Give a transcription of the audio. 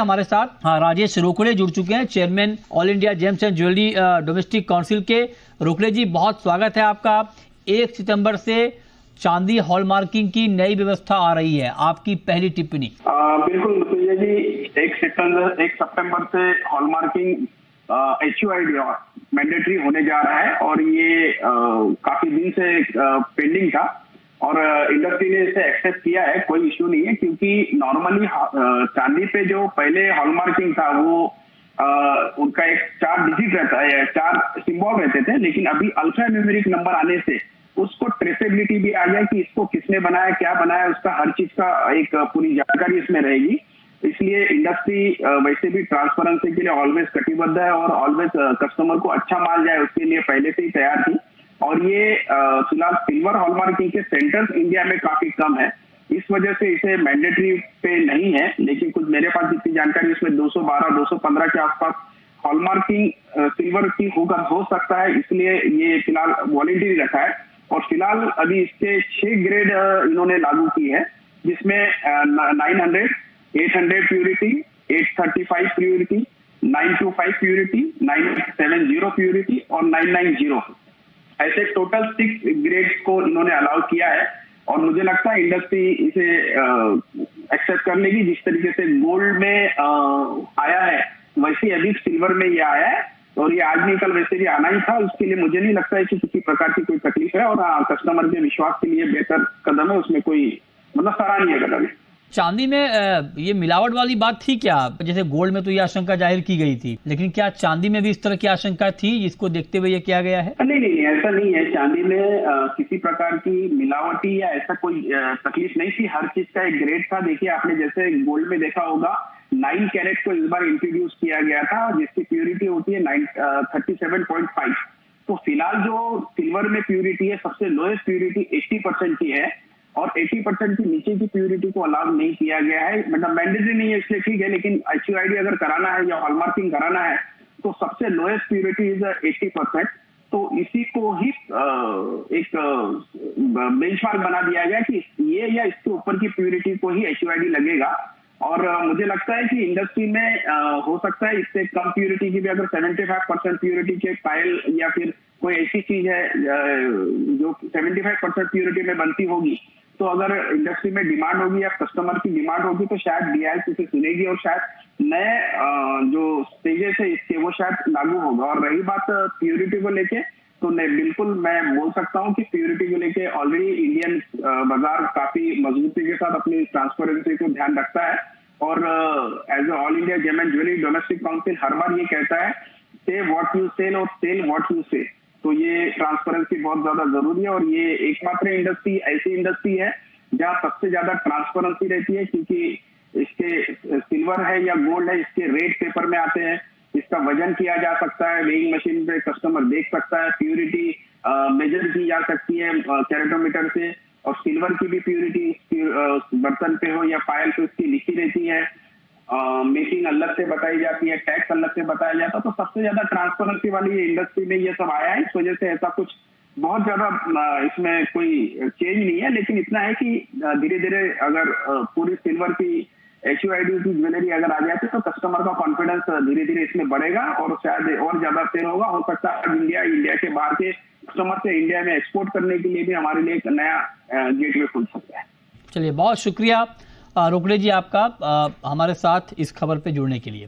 हमारे साथ राजेश रोकड़े जुड़ चुके हैं, chairman all India James and jewellery domestic council के। रोकड़े जी, बहुत स्वागत है आपका। 1 सितंबर से चांदी हॉलमार्किंग की नई व्यवस्था आ रही है, आपकी पहली टिप्पणी। बिल्कुल मुतैया जी, 1 सितंबर से हॉलमार्किंग HUID मैंडेटरी होने जा रहा है और ये काफी दिन से पेंडिंग था और इंडस्ट्री ने इसे एक्सेप्ट किया है। कोई इश्यू नहीं है, क्योंकि नॉर्मली चांदी पे जो पहले हॉलमार्किंग था वो उनका एक 4 डिजिट रहता है, 4 सिंबल रहते थे, लेकिन अभी अल्फा न्यूमेरिक नंबर आने से उसको ट्रेसेबिलिटी भी आ गया कि इसको किसने बनाया, क्या बनाया, उसका हर चीज का एक पूरी जानकारी इसमें रहेगी। इसलिए इंडस्ट्री वैसे भी ट्रांसपेरेंसी के लिए ऑलवेज कटिबद्ध है और ऑलवेज कस्टमर को अच्छा माल जाए उसके लिए पहले से ही तैयार थी। और ये फिलहाल सिल्वर हॉलमार्किंग के सेंटर्स इंडिया में काफी कम है, इस वजह से इसे मैंडेटरी पे नहीं है। लेकिन कुछ मेरे पास जितनी जानकारी उसमें 212-215 के आसपास हॉलमार्किंग सिल्वर की हो सकता है, इसलिए ये फिलहाल वॉलंटरी रखा है। और फिलहाल अभी इसके 6 ग्रेड इन्होंने लागू की है, जिसमें 900, 800 प्यूरिटी, 835 प्यूरिटी, 925 प्यूरिटी, 970 प्यूरिटी और 990, ऐसे टोटल 6 ग्रेड्स को इन्होंने अलाउ किया है। और मुझे लगता है इंडस्ट्री इसे एक्सेप्ट कर लेगी। जिस तरीके से गोल्ड में आया है वैसे अभी सिल्वर में ये आया है और ये आज नहीं कल वैसे भी आना ही था। उसके लिए मुझे नहीं लगता है कि किसी प्रकार की कोई तकलीफ है और कस्टमर के विश्वास के लिए बेहतर कदम है, उसमें कोई मतलब सराहनीय कदम है। चांदी में ये मिलावट वाली बात थी क्या? जैसे गोल्ड में तो ये आशंका जाहिर की गई थी, लेकिन क्या चांदी में भी इस तरह की आशंका थी जिसको देखते हुए ये किया गया है? नहीं, ऐसा नहीं है। चांदी में किसी प्रकार की मिलावटी या ऐसा कोई तकलीफ नहीं थी। हर चीज का एक ग्रेड था। देखिए, आपने जैसे गोल्ड में देखा होगा 9 कैरेट को इस बार इंट्रोड्यूस किया गया था, जिसकी प्योरिटी होती है 37.5। तो फिलहाल जो सिल्वर में प्योरिटी है, सबसे लोएस्ट प्योरिटी 80% की है और 80% की नीचे की प्यूरिटी को अलाउ नहीं किया गया है। मतलब मैंडेटरी नहीं है इसलिए ठीक है, लेकिन HUID अगर कराना है या हॉलमार्किंग कराना है तो सबसे लोएस्ट प्यूरिटी इज 80%। तो इसी को ही एक बेंचमार्क बना दिया गया कि ये या इसके ऊपर की प्यूरिटी को ही HUID लगेगा। और मुझे लगता है कि इंडस्ट्री में हो सकता है इससे कम प्यूरिटी की भी, अगर 75% प्यूरिटी के पायल या फिर कोई ऐसी चीज है जो 75% प्यूरिटी में बनती होगी, तो अगर इंडस्ट्री में डिमांड होगी या कस्टमर की डिमांड होगी तो शायद DIS उसे सुनेगी और शायद नए जो स्टेजेस है इसके वो शायद लागू होगा। और रही बात प्यूरिटी को लेके, तो बिल्कुल मैं बोल सकता हूं कि प्यूरिटी को लेके ऑलरेडी इंडियन बाजार काफी मजबूती के साथ अपनी ट्रांसपेरेंसी को ध्यान रखता है। और as all India gem and jewellery domestic council हर बार ये कहता है, से व्हाट यू सेल और सेल व्हाट यू से। तो ये ट्रांसपेरेंसी बहुत ज्यादा जरूरी है और ये एकमात्र इंडस्ट्री ऐसी इंडस्ट्री है जहां सबसे ज्यादा ट्रांसपेरेंसी रहती है, क्योंकि इसके सिल्वर है या गोल्ड है, इसके रेट पेपर में आते हैं, इसका वजन किया जा सकता है, वेइंग मशीन पे कस्टमर देख सकता है, प्यूरिटी मेजर की जा सकती है कैरेटोमीटर से। और सिल्वर की भी प्यूरिटी बर्तन पे हो या पायल पे उसकी लिखी रहती है, मेकिंग अलग से बताई जाती है, टैक्स अलग से बताया जाता है। तो सबसे ज्यादा ट्रांसपेरेंसी वाली इंडस्ट्री में ये सब आया है, इस वजह से ऐसा कुछ बहुत ज्यादा इसमें कोई चेंज नहीं है। लेकिन इतना है कि धीरे धीरे अगर पूरी सिल्वर की HUID की ज्वेलरी अगर आ जाती है तो कस्टमर का कॉन्फिडेंस धीरे धीरे इसमें बढ़ेगा और शायद और ज्यादा सेल होगा। हो सकता है इंडिया के बाहर के कस्टमर से इंडिया में एक्सपोर्ट करने के लिए भी हमारे लिए एक नया गेटवे खुल सकता है। चलिए, बहुत शुक्रिया रोकड़े जी आपका हमारे साथ इस खबर पे जुड़ने के लिए।